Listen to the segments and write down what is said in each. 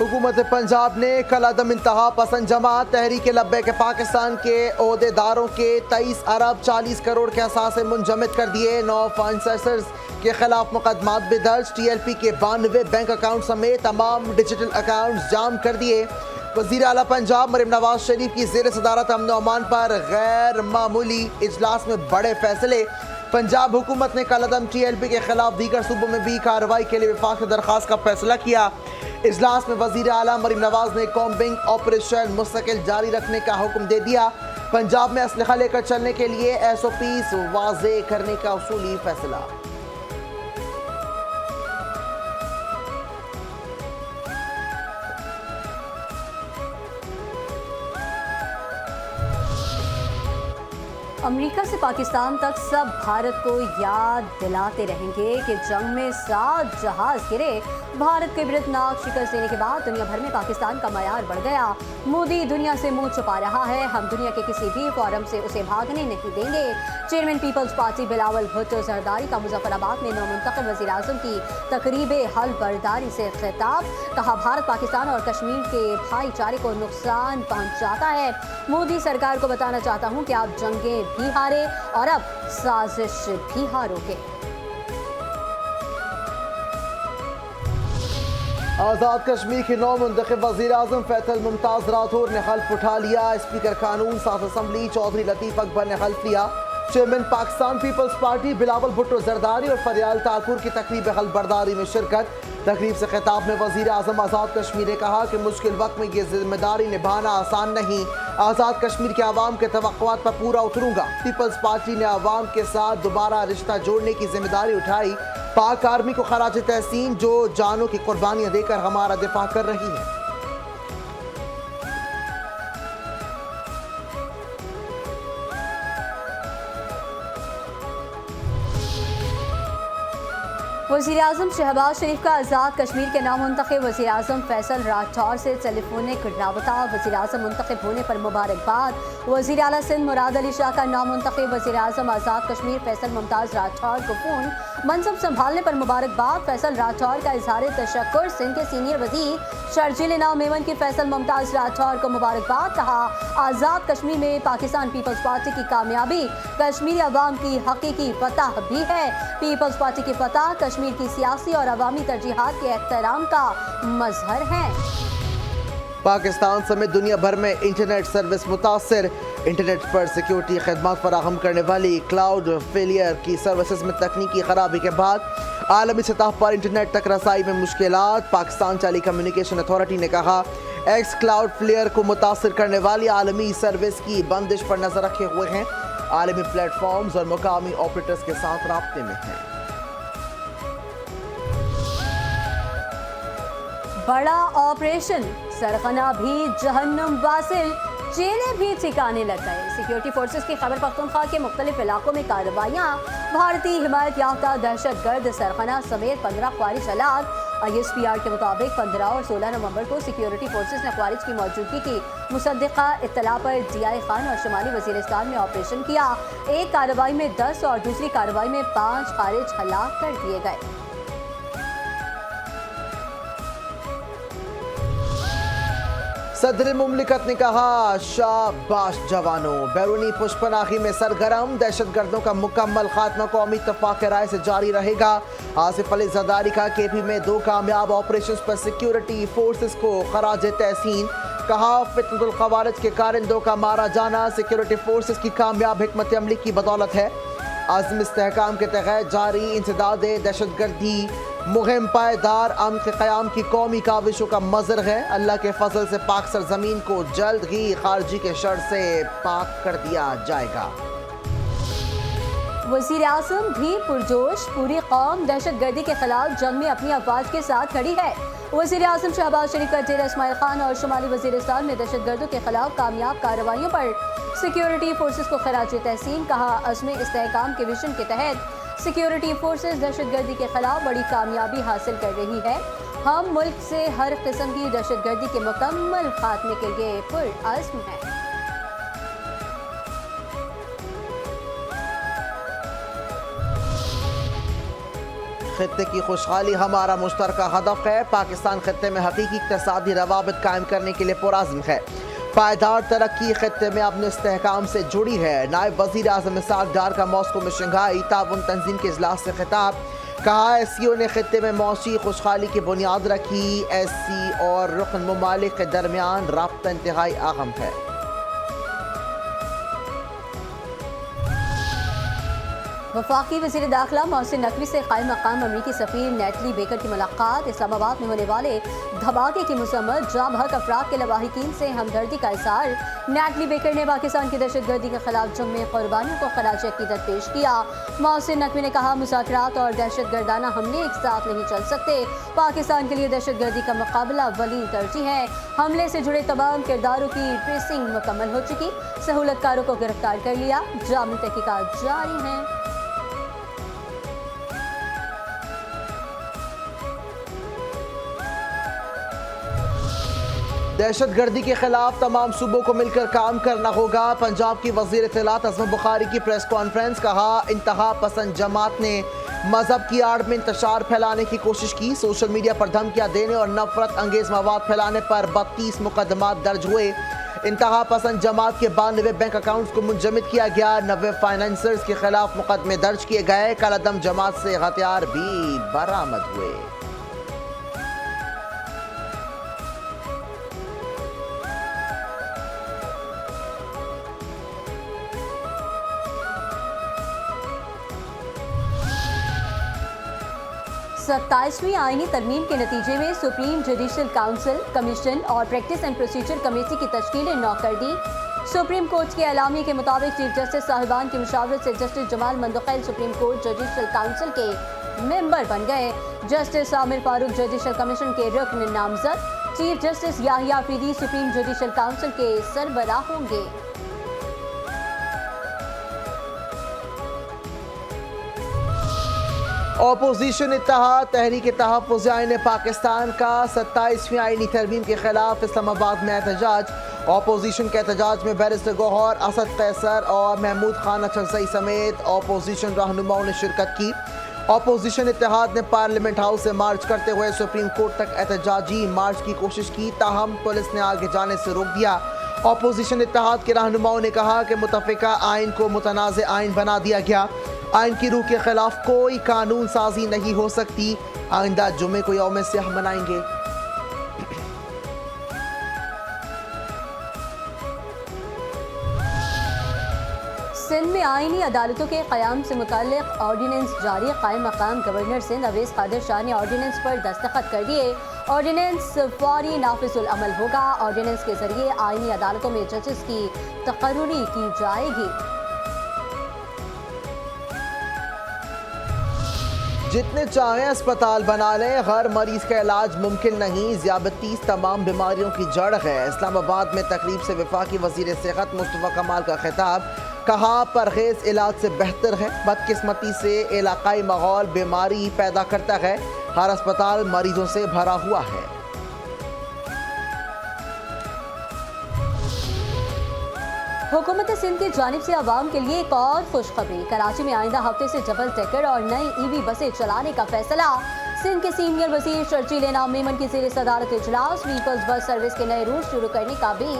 हुकूमत पंजाब ने कल अदम इंतहा पसंद जमात तहरीक लब्बैक पाकिस्तान के ओहदेदारों के 23 अरब 40 करोड़ के असासे मुंजमद कर दिए। 9 फंड सर्सर्स के खिलाफ मुकदमात भी दर्ज। TLP के 92 बैंक अकाउंट समेत तमाम डिजिटल अकाउंट जाम कर दिए। वज़ीर आला पंजाब मरीम नवाज शरीफ की ज़ेर सदारत अमन अमान पर गैर मामूली इजलास में बड़े फैसले। पंजाब हुकूमत ने कल अदम TLP के खिलाफ दीगर सूबों में भी कार्रवाई के लिए वफाक दरख्वास्त का फैसला किया। इजलास में वज़ीर आला मरीम नवाज ने कॉम्बिंग ऑपरेशन मुस्तकिल जारी रखने का हुक्म दे दिया। पंजाब में असलहा लेकर चलने के लिए SOPs वाज़े करने का उसूली फैसला। अमेरिका से पाकिस्तान तक सब भारत को याद दिलाते रहेंगे कि जंग में 7 जहाज गिरे। भारत को इबरतनाक शिकस्त देने के बाद दुनिया भर में पाकिस्तान का मयार बढ़ गया। मोदी दुनिया से मुंह छुपा रहा है, हम दुनिया के किसी भी फोरम से उसे भागने नहीं देंगे। चेयरमैन पीपल्स पार्टी बिलावल भुट्टो जरदारी का मुजफ्फराबाद में नौमुंतखब वज़ीर आज़म की तकरीब हल बर्दारी से खिताब। कहा, भारत पाकिस्तान और कश्मीर के भाईचारे को नुकसान पहुंचाता है। मोदी सरकार को बताना चाहता हूं कि आप जंगें भी हारे और अब साजिश भी हारोगे। आज़ाद कश्मीर के नौ मुंतखब वज़ीर आज़म फैसल मुमताज़ राठौर ने हल्फ उठा लिया। स्पीकर कानून साथ असम्बली चौधरी लतीफ़ अकबर ने हल्फ लिया। चेयरमैन पाकिस्तान पीपल्स पार्टी बिलावल भुट्टो जरदारी और फरियाल ठाकुर की तकरीब हल्फ बर्दारी में शिरकत। तकरीब से खिताब में वज़ीर आज़म आज़ाद कश्मीर ने कहा कि मुश्किल वक्त में ये जिम्मेदारी निभाना आसान नहीं। आज़ाद कश्मीर के आवाम के तवक्कुआत पर पूरा उतरूंगा। पीपल्स पार्टी ने आवाम के साथ दोबारा रिश्ता जोड़ने की जिम्मेदारी उठाई। पाक आर्मी को खराज तहसीन जो जानों की कुर्बानियां देकर हमारा दिफा कर रही है। वज़ीर आज़म शहबाज शरीफ का आज़ाद कश्मीर के नामुंतखब वज़ीर आज़म फैसल राठौर से टेलीफोनिक राबता। वज़ीर आज़म मुंतखब होने पर मुबारकबाद। वज़ीर आला सिंध मुराद अली शाह का नामुंतखब वज़ीर आज़म आज़ाद कश्मीर फैसल मुमताज़ राठौर को फ़ोन। मनसब संभालने पर मुबारकबाद। फैसल राठौर का इजहार तशक्कुर। सिंध के सीनियर वज़ीर शर्जील इनाम मेमन की फैसल मुमताज़ राठौर को मुबारकबाद। कहा, आज़ाद कश्मीर में पाकिस्तान पीपल्स पार्टी की कामयाबी कश्मीरी अवाम की हकीकी फतह भी है। पीपल्स पार्टी की फतह कश्मीर की सियासी और अवामी तरजीहात के एहतराम का मजहर है। पाकिस्तान समेत दुनिया भर में इंटरनेट सर्विस मुतासर। इंटरनेट पर सिक्योरिटी खदमात फराहम करने वाली क्लाउड फेलियर की सर्विसेज में तकनीकी खराबी के बाद आलमी सतह पर इंटरनेट तक रसाई में मुश्किलात। पाकिस्तान टेली कम्युनिकेशन अथॉरिटी ने कहा, एक्स क्लाउड फेलियर को मुतासर करने वाली आलमी सर्विस की बंदिश पर नजर रखे हुए हैं। आलमी प्लेटफॉर्म्स और मुकामी ऑपरेटर्स के साथ राब्ते में हैं। बड़ा ऑपरेशन सरगना भी जहन्नुम वासिल, जेलें भी ठिकाने लग गए। सिक्योरिटी फोर्सेस की खैबर पख्तूनख्वा के मुख्तलिफ इलाकों में कार्रवाइयाँ। भारतीय हिमायत याफ्ता दहशत गर्द सरगना समेत 15 ख्वारिज हलाक। ISPR के मुताबिक 15 और 16 नवंबर को सिक्योरिटी फोर्सेस ने ख्वारिज की मौजूदगी की मुसद्दिका इत्तला पर DI खान और शुमाली वजीरिस्तान में ऑपरेशन किया। एक कार्रवाई में 10 और दूसरी कार्रवाई में 5 ख्वारिज हलाक कर दिए गए। सदर मुमलिकत ने कहा, शाबाश जवानों, बैरूनी पुष्पनाखी में सरगर्म। दहशतगर्दों का मुकम्मल खात्मा कौमी इत्तफाक राय से जारी रहेगा। आसिफ अली जरदारी का KP में 2 कामयाब ऑपरेशन पर सिक्योरिटी फोर्सेस को खराज तहसीन। कहा, फितनतुल खवारिज के कारिंदों का मारा जाना सिक्योरिटी फोर्सेस की कामयाब हिकमत अमली की बदौलत है। आज़म इस्तेहकाम के तहत जारी इंसदाद दहशतगर्दी मुहिम पायदार अमन के क़याम की कौमी काविशों का मज़र है। अल्लाह के फजल से पाक सरजमीन को जल्द ही खारजी के शर से पाक कर दिया जाएगा। वज़ीर आज़म भी पुरजोश। पूरी कौम दहशतगर्दी के खिलाफ जंग में अपनी अफवाज के साथ खड़ी है। वज़ीर आज़म शहबाज शरीफ का डेरा इस्माइल खान और शुमाली वजीरिस्तान में दहशतगर्दों के खिलाफ कामयाब कार्रवाइयों पर सिक्योरिटी फोर्सेस को खराज तहसीन। कहा, अज़्म इस्तेहकाम के विजन के तहत सिक्योरिटी फोर्सेस दहशतगर्दी के खिलाफ बड़ी कामयाबी हासिल कर रही है। हम मुल्क से हर किस्म की दहशतगर्दी के मुकम्मल खात्मे के लिए पुरअज़्म हैं। खत्ते की खुशहाली हमारा मुश्तरका हदफ है। पाकिस्तान खत्ते में हकीकी इक़्तिसादी रवाबित कायम करने के लिए पुरअज़्म है। पायदार तरक्की खत्ते में अपने इस्तेहकाम से जुड़ी है। नायब वज़ीर आज़म इसाक डार का मॉस्को में शंघाई ताउन तंजीम के इजलास से खिताब। कहा SCO ने खत्ते में मौसी खुशहाली की बुनियाद रखी। SC और रुकन ममालिक के दरमियान राब्ता इंतहाई अहम है। वफाकी वज़ीर दाखिला मोहसिन नकवी से क़ायम मकाम अमरीकी सफ़ीर नेटली बेकर की मुलाकात। इस्लामाबाद में होने वाले धमाके की मसम्मत जाम हक अफराद के लवाहिकीन से हमदर्दी का इज़हार। नेटली बेकर ने पाकिस्तान की दहशतगर्दी के खिलाफ जंग में कुर्बानियों को खराज अक़ीदत पेश किया। मोहसिन नकवी ने कहा, मुज़ाकरात और दहशतगर्दाना हमले एक साथ नहीं चल सकते। पाकिस्तान के लिए दहशतगर्दी का मुकाबला अव्वलीन तरजीह है। हमले से जुड़े तमाम किरदारों की ट्रेसिंग मुकम्मल हो चुकी। सहूलतकारों को गिरफ्तार कर लिया। जामी तहकीकात जारी हैं। दहशतगर्दी के खिलाफ तमाम सूबों को मिलकर काम करना होगा। पंजाब की वज़ीर इत्तलात अज़मा बुखारी की प्रेस कॉन्फ्रेंस। कहा, इंतहा पसंद जमात ने मजहब की आड़ में इंतशार फैलाने की कोशिश की। सोशल मीडिया पर धमकियां देने और नफरत अंगेज मवाद फैलाने पर 32 मुकदमात दर्ज हुए। इंतहा पसंद जमात के 92 बैंक अकाउंट्स को मुंजमद किया गया। 90 फाइनेंसर्स के खिलाफ मुकदमे दर्ज किए गए। कलअदम जमात से हथियार भी बरामद हुए। सत्ताईसवीं आईनी तरमीम के नतीजे में सुप्रीम जुडिशल काउंसिल, कमीशन और प्रैक्टिस एंड प्रोसीजर कमेटी की तश्कील नौ कर दी। सुप्रीम कोर्ट के एलामी के मुताबिक चीफ जस्टिस साहिबान की मुशावरत से justice Jamal Mandokhail supreme court judicial council के मेंबर बन गए। Justice Aamir Farooq judicial commission के रुकन नामजद। Chief justice Yahya Afridi supreme judicial council के सरबराह होंगे। अपोजिशन इत्तेहाद तहरीक तहफ़्फ़ुज़ आईन पाकिस्तान का 27वीं आईनी तरमीम के खिलाफ इस्लामाबाद में एहतजाज। अपोजिशन के एहतजाज में बैरिस्टर गौहर, असद कैसर और महमूद खान अचरसई समेत अपोजिशन रहनुमाओं ने शिरकत की। अपोजिशन इत्तेहाद ने पार्लियामेंट हाउस से मार्च करते हुए सुप्रीम कोर्ट तक एहतजाजी मार्च की कोशिश की, ताहम पुलिस ने आगे जाने से रोक दिया। अपोजिशन इत्तेहाद के रहनुमाओं ने कहा कि मुतफ़िका आइन को मुतनाज़ आइन बना दिया गया। आइन की रूह के खिलाफ कोई कानून साजी नहीं हो सकती। आइंदा जुमे को यौम सियाह मनाएंगे। सिंध में आईनी अदालतों के क़याम से मुताल्लिक़ ऑर्डिनेंस जारी। क़ायम मकाम गवर्नर सिंध अवैस कादिर शाह ने ऑर्डिनेंस पर दस्तखत कर दिए। ऑर्डिनेंस फौरी नाफिजुल अमल होगा। ऑर्डिनेंस के जरिए आईनी अदालतों में जजेस की तकर्रुरी की जाएगी। जितने चाहें अस्पताल बना लें, हर मरीज का इलाज मुमकिन नहीं। ज़ियाबतीस तमाम बीमारियों की जड़ है। इस्लामाबाद में तकरीब से वफाकी वज़ीर सेहत मुस्तफ़ा कमाल का खिताब। कहा, परहेज इलाज से बेहतर है। बदकिस्मती से इलाकाई माहौल बीमारी पैदा करता है। हर अस्पताल मरीजों से भरा हुआ है। हुकूमत सिंध की जानिब से आवाम के लिए एक और खुशखबरी। कराची में आइंदा हफ्ते से डबल डेकर और नई EV बसें चलाने का फैसला। सिंध के सीनियर वजीर शर्जील इनाम मेमन की ज़ेर सदारत इजलास व्हीकल्स बस सर्विस के नए रूट शुरू करने का भी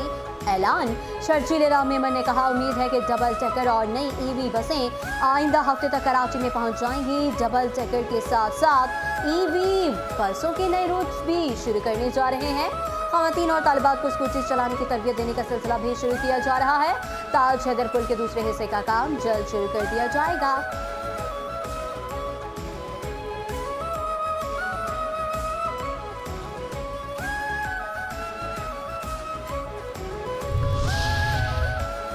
ऐलान। शर्जील इनाम मेमन ने कहा, उम्मीद है कि डबल डेकर और नई EV बसें आइंदा हफ्ते तक कराची में पहुंच जाएंगी। डबल डेकर के साथ साथ EV बसों के नए रूट भी शुरू करने जा रहे हैं। ख़वातीन और तालिबात को स्कूटी चलाने की तरबियत देने का सिलसिला भी शुरू किया जा रहा है। ताज हैदर पुल के दूसरे हिस्से का काम जल्द शुरू कर दिया जाएगा।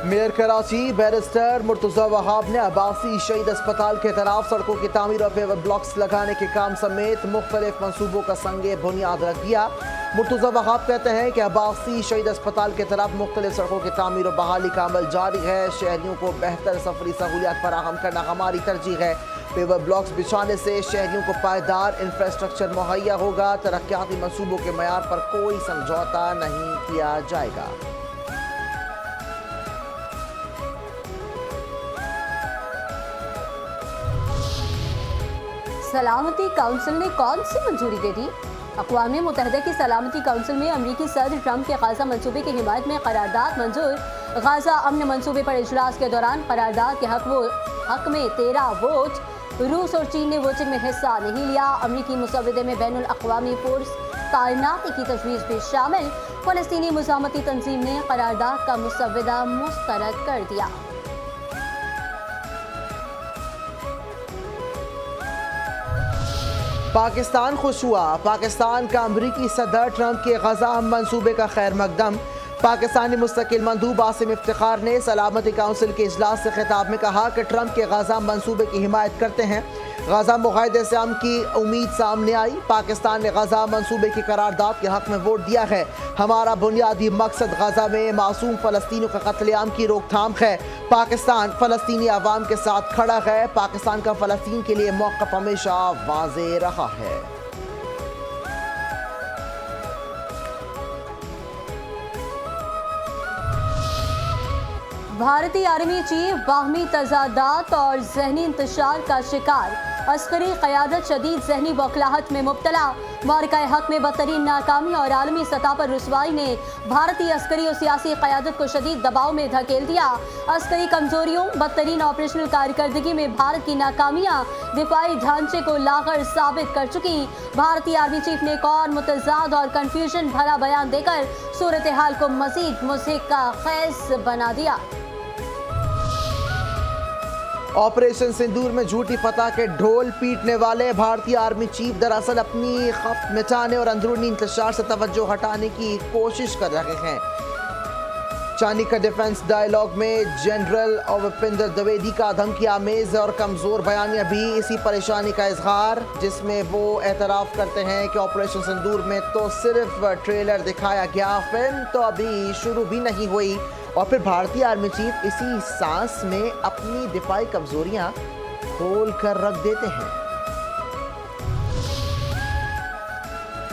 मेयर कराची बैरिस्टर मुर्तज़ा वहाब ने अब्बासी शहीद अस्पताल के तरफ सड़कों की तामीर और पेवर ब्लॉक्स लगाने के काम समेत मुख्तलिफ मनसूबों का संगे बुनियाद रख दिया। मुर्तज़ा वहाब कहते हैं कि अब्बासी शहीद अस्पताल के तरफ मुख्तलिफ सड़कों की तामीर और बहाली का अमल जारी है। शहरियों को बेहतर सफरी सहूलियात फराहम करना हमारी तरजीह है। पेवर ब्लॉक्स बिछाने से शहरियों को पायदार इंफ्रास्ट्रक्चर मुहैया होगा। तरक्याती मनसूबों के मयार पर कोई समझौता नहीं किया जाएगा। सलामती काउंसिल ने कौन सी मंजूरी दे दी? अक़वाम मुत्तहिदा की सलामती काउंसिल में अमरीकी सदर ट्रंप के गाज़ा मंसूबे की हिमायत में करारदाद मंजूर। गाज़ा अमन मंसूबे पर इजलास के दौरान करारदाद के हक में 13 वोट। रूस और चीन ने वोटिंग में हिस्सा नहीं लिया। अमरीकी मुसव्वदे में बैनुल अक़वामी फोर्स तैनाती की तजवीज़ भी शामिल। फ़लस्तीनी मुज़ाहमती तंजीम ने करारदाद का मुसव्वदा मुस्तरद कर दिया। पाकिस्तान खुश हुआ। पाकिस्तान का अमरीकी सदर ट्रंप के गजा मंसूबे का खैर मकदम। पाकिस्तानी मुस्तकिल मंदूब आसिम इफ्तिखार ने सलामती काउंसिल के इजलास से खिताब में कहा कि ट्रंप के गजा मंसूबे की हिमायत करते हैं। गजा मुआहदे से अमन की उम्मीद सामने आई। पाकिस्तान ने गजा मंसूबे की करारदाद के हक में वोट दिया है। हमारा बुनियादी मकसद गजा में मासूम फ़लस्तीनियों का कत्लेआम की रोकथाम है। पाकिस्तान फ़लस्तीनी अवाम के साथ खड़ा है। पाकिस्तान का फ़लस्तीन के लिए मौक़िफ़ हमेशा वाज़ेह रहा है। भारतीय आर्मी चीफ बाहमी तजादात और जहनी इंतशार का शिकार। अस्करी क़यादत शदीद जहनी बौखलाहट में मुब्तला। मारका हक में बदतरीन नाकामी और आलमी सतह पर रुसवाई ने भारतीय अस्करी और सियासी क़यादत को शदीद दबाव में धकेल दिया। अस्करी कमजोरियों, बदतरीन ऑपरेशनल कारकर्दगी में भारत की नाकामियां दिफाई ढांचे को लागर साबित कर चुकी। भारतीय आर्मी चीफ ने एक और मुतज़ाद और कन्फ्यूजन भरा बयान देकर सूरत हाल को मजीद मुज़हिक का खेज बना दिया। ऑपरेशन सिंदूर में झूठी फतह के ढोल पीटने वाले भारतीय आर्मी चीफ दरअसल अपनी खौफ मिटाने और अंदरूनी इंतशार से तवज्जो हटाने की कोशिश कर रहे हैं। चानी का डिफेंस डायलॉग में जनरल विपिंदर द्विवेदी का धमकी आमेज और कमज़ोर बयानिया भी इसी परेशानी का इजहार, जिसमें वो एतराफ़ करते हैं कि ऑपरेशन सिंदूर में तो सिर्फ ट्रेलर दिखाया गया, फिल्म तो अभी शुरू भी नहीं हुई। और फिर भारतीय आर्मी चीफ इसी सांस में अपनी दिफाई कमजोरियां खोल कर रख देते हैं।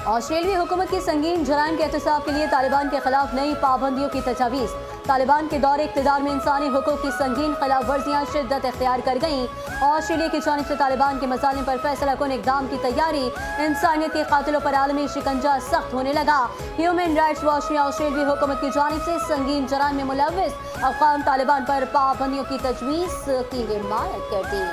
ऑस्ट्रेलियाई हुकूमत की संगीन जराइम के एहतसाब के लिए तालिबान के खिलाफ नई पाबंदियों की तजावीज़। तालिबान के दौरे इक़्तिदार में इंसानी हुकूक की संगीन खिलाफ वर्जियाँ शिद्दत इख्तियार कर गईं। ऑस्ट्रेलिया की जानिब से तालिबान के मसालिम पर फैसला कुन इक़दाम की तैयारी। इंसानियत के कातिलों पर आलमी शिकंजा सख्त होने लगा। ह्यूमन राइट्स वॉच ने ऑस्ट्रेलियाई हुकूमत की जानिब से संगीन जराइम में मुलव्विस अफ़गान तालिबान पर पाबंदियों की तजवीज़ की हिमायत कर दी।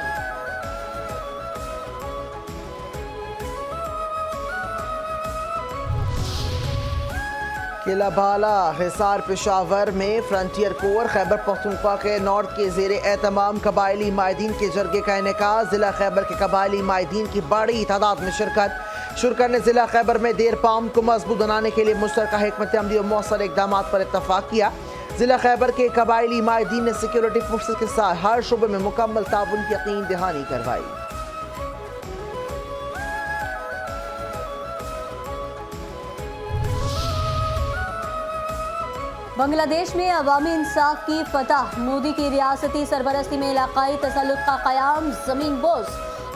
किला बाला हिसार पेशावर में फ्रंटियर कोर खैबर पख्तूनख्वा के नॉर्थ के ज़ेरे एहतमाम कबायली माहिदीन के जरगे का इनेकाद। ज़िला खैबर के कबायली माहिदीन की बड़ी तादाद में शिरकत ने ज़िला खैबर में देर पाम को मजबूत बनाने के लिए मुश्तरका हिकमत अमली और मौसर इक़दाम पर इत्तफाक किया। ज़िला खैबर के कबायली माहिदीन ने सिक्योरिटी फोर्सेस के साथ हर शोबे में मुकम्मल ताउन की यकीन दहानी करवाई। बांग्लादेश में अवामी इंसाफ की फतह। मोदी की रियासती सरबरस्ती में इलाकाई तसल्लुत का क़याम ज़मीन बोस।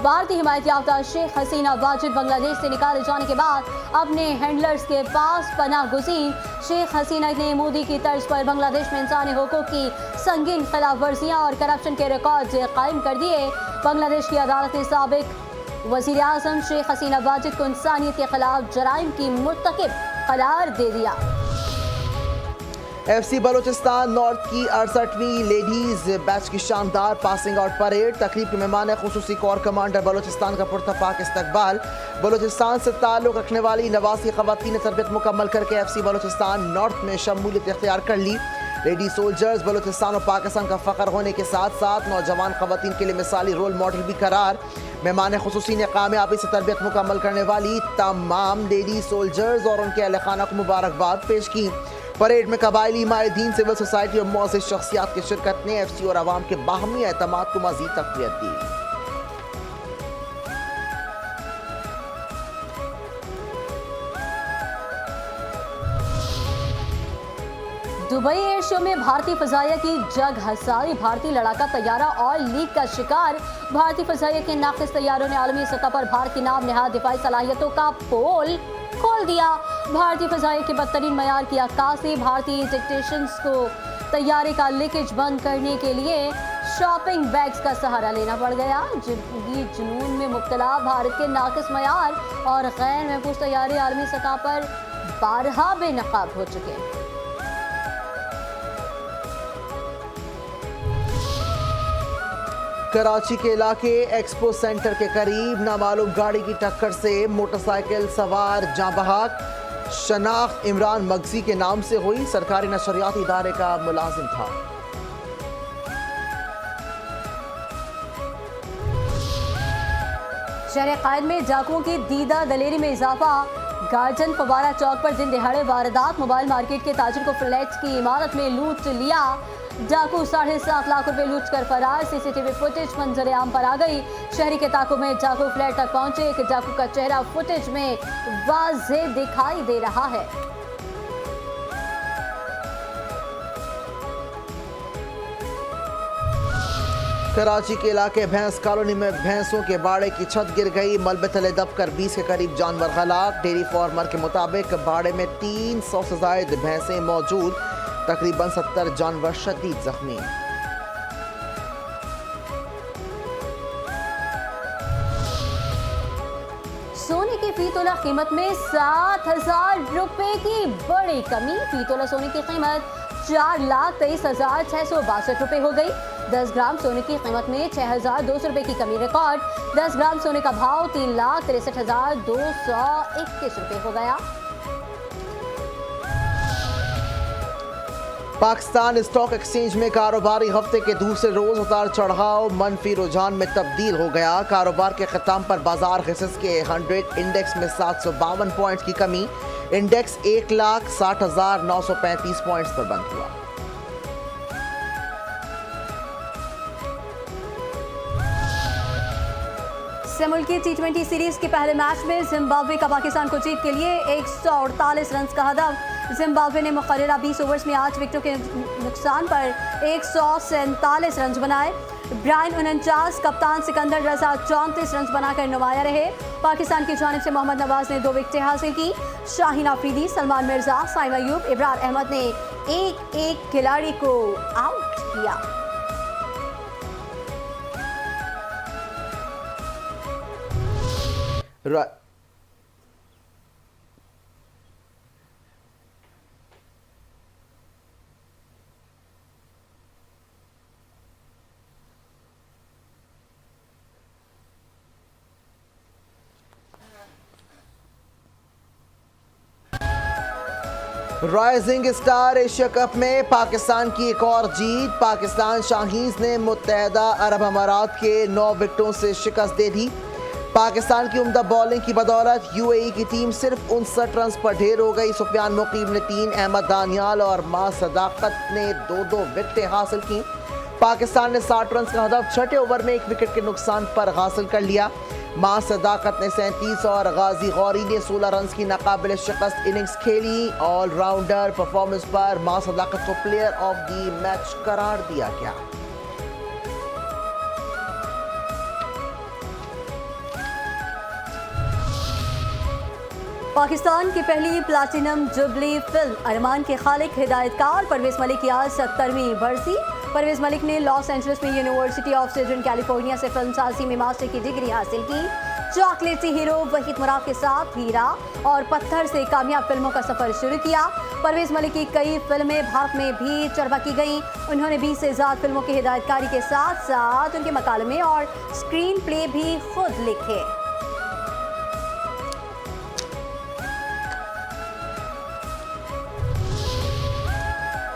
भारतीय हिमायत याफ्ता शेख हसीना वाजिद बांग्लादेश से निकाले जाने के बाद अपने हैंडलर्स के पास पनाह गुज़ीर। शेख हसीना ने मोदी की तर्ज पर बांग्लादेश में इंसानी हुकूक की संगीन खिलाफ वर्जियाँ और करप्शन के रिकॉर्ड कायम कर दिए। बांग्लादेश की अदालत ने साबिक वज़ीर आज़म शेख हसीना वाजिद को इंसानियत के खिलाफ जराइम की मुर्तकिब करार दे दिया। FC बलोचिस्तान नॉर्थ की 68वीं लेडीज बैच की शानदार पासिंग आउट परेड। तकरीब के मेहमान खुसूसी कोर कमांडर बलोचिस्तान का पुरतफाक इस्तकबाल। बलोचिस्तान से ताल्लुक़ रखने वाली 89 ख़वातीन ने तरबियत मुकम्मल करके FC बलोचिस्तान नॉर्थ में शमूलियत इख्तियार कर ली। लेडी सोल्जर्स बलोचिस्तान और पाकिस्तान का फ़ख्र होने के साथ साथ नौजवान ख़वातीन के लिए मिसाली रोल मॉडल भी करार। मेहमान खुसूसी ने कामयाबी से तरबियत मुकम्मल करने वाली तमाम लेडी सोल्जर्स और उनके अहल खाना को मुबारकबाद पेश की। परेड में कबायली माहिदीन, सिविल सोसाइटी और मुअज़्ज़िज़ शख्सियात की शिरकत ने FC और आवाम के बाहमी एतमाद को मज़ीद तक़वियत दी। दुबई एयर शो में भारतीय फ़ज़ाइया की जग हसारी। भारतीय लड़ाका तैयारा और लीक का शिकार। भारतीय फ़ज़ाइया के नाक़िस तैयारों ने आलमी सतह पर भारत की नाम नहाद दिफाई सलाहियतों का पोल खोल दिया। भारतीय फ़ज़ाइया के बदतरीन मयार की अक्कासी। भारतीय टेक्नीशियंस को तैयारे का लीकेज बंद करने के लिए शॉपिंग बैग्स का सहारा लेना पड़ गया। जिंदगी जुनून में मुब्तला भारत के नाकिस मयार और गैर महफूज तैयारे आलमी सतह पर बारहा बेनकाब हो चुके हैं। कराची के इलाके एक्सपो सेंटर के करीब नामालूम गाड़ी की टक्कर से मोटरसाइकिल सवार जाँ बहक। शनाख्त इमरान मगजी के नाम से हुई, सरकारी नशरियाती इदारे का मुलाजिम था। शहर कायद में डाकुओं की दीदा दलेरी में इजाफा। गार्जन फवारा चौक पर दिन दिहाड़े वारदात। मोबाइल मार्केट के ताजिर को फ्लैट्स की इमारत में लूट लिया। डाकू 7.5 लाख रुपए लूट कर फरार। सीसीटीवी फुटेज मंजर आम पर आ गई। शहरी के ताकों में डाकू फ्लैट तक पहुंचे। एक डाकू का चेहरा फुटेज में वाज़ेह दिखाई दे रहा है। कराची के इलाके भैंस कॉलोनी में भैंसों के बाड़े की छत गिर गई। मलबे तले दबकर 20 के करीब जानवर हलाक। डेयरी फार्मर के मुताबिक बाड़े में 300 से ज्यादा भैंसें मौजूद, तकरीबन 70 जानवर शदीद जख्मी। सोने की फी तोला कीमत में 7,000 रुपए की बड़ी कमी। फी तोला सोने की कीमत 4,23,662 रुपए हो गई। 10 ग्राम सोने की कीमत में 6,200 रुपए की कमी रिकॉर्ड। 10 ग्राम सोने का भाव 3,63,221 रुपए हो गया। पाकिस्तान स्टॉक एक्सचेंज में कारोबारी हफ्ते के दूसरे रोज उतार चढ़ाव मनफी रुझान में तब्दील हो गया। कारोबार के खत्म पर बाजार हिस्स के 100 इंडेक्स में 752 पॉइंट्स की कमी। इंडेक्स 1,60,935 पॉइंट्स पर बंद हुआ। मुल्की T20 सीरीज के पहले मैच में जिम्बाब्वे का पाकिस्तान को जीत के लिए 148 रन का हदफ। जिम्बाब्वे ने मुकर्ररा 20 ओवर्स में 8 विकेटों के नुकसान पर 147 रन बनाए। ब्रायन 49, कप्तान सिकंदर रजा 34 रन बनाकर नुमाया रहे। पाकिस्तान की जानिब से मोहम्मद नवाज ने 2 विकेटें हासिल की। शाहीन आफरीदी, सलमान मिर्जा, साइम अयूब, इब्रार अहमद ने एक खिलाड़ी को आउट किया। राइजिंग स्टार एशिया कप में पाकिस्तान की एक और जीत। पाकिस्तान शाहीन्स ने मुत्तहदा अरब अमारात के 9 विकेटों से शिकस्त दे दी। पाकिस्तान की उम्दा बॉलिंग की बदौलत यूएई की टीम सिर्फ 59 रन पर ढेर हो गई। सुफियान मुकीम ने 3, अहमद दानियाल और मां सदाकत ने 2-2 विकेटें हासिल की। पाकिस्तान ने 60 रन का हदफ 6 ओवर में 1 विकेट के नुकसान पर हासिल कर लिया। मां सदाकत ने 37 और गाजी गौरी ने 16 रन की नाकाबिल शिकस्त इनिंग्स खेली। ऑलराउंडर परफॉर्मेंस पर मां सदाकत को प्लेयर ऑफ द मैच करार दिया गया। पाकिस्तान की पहली प्लैटिनम जुबली फिल्म अरमान के खालिक हिदायतकार परवेज मलिक की आज 70वीं बरसी। परवेज मलिक ने लॉस एंजलिस में यूनिवर्सिटी ऑफ सदर्न कैलिफोर्निया से फिल्म साजी में मास्टर की डिग्री हासिल की। चॉकलेटी हीरो वहीद मुराद के साथ हीरा और पत्थर से कामयाब फिल्मों का सफर शुरू किया। परवेज मलिक की कई फिल्में भारत में भी चर्चा की गई। उन्होंने 20 से ज्यादा फिल्मों की हिदायतकारी के साथ साथ उनके मकालमे और स्क्रीन प्ले भी खुद लिखे।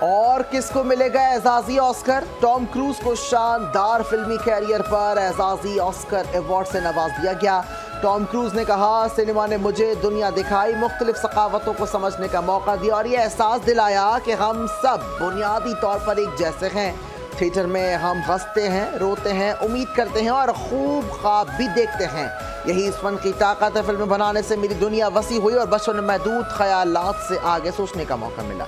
और किसको मिलेगा एजाजी ऑस्कर? टॉम क्रूज को शानदार फिल्मी कैरियर पर एजाजी ऑस्कर अवार्ड से नवाज दिया गया। टॉम क्रूज ने कहा, सिनेमा ने मुझे दुनिया दिखाई, मुख्तलिफ सकावतों को समझने का मौका दिया और ये एहसास दिलाया कि हम सब बुनियादी तौर पर एक जैसे हैं। थिएटर में हम हंसते हैं, रोते हैं, उम्मीद करते हैं और खूब ख्वाब भी देखते हैं। यही इस फन की ताकत है। फिल्में बनाने से मेरी दुनिया वसी हुई और बचपन में महदूद ख्यालात से आगे सोचने का मौका मिला।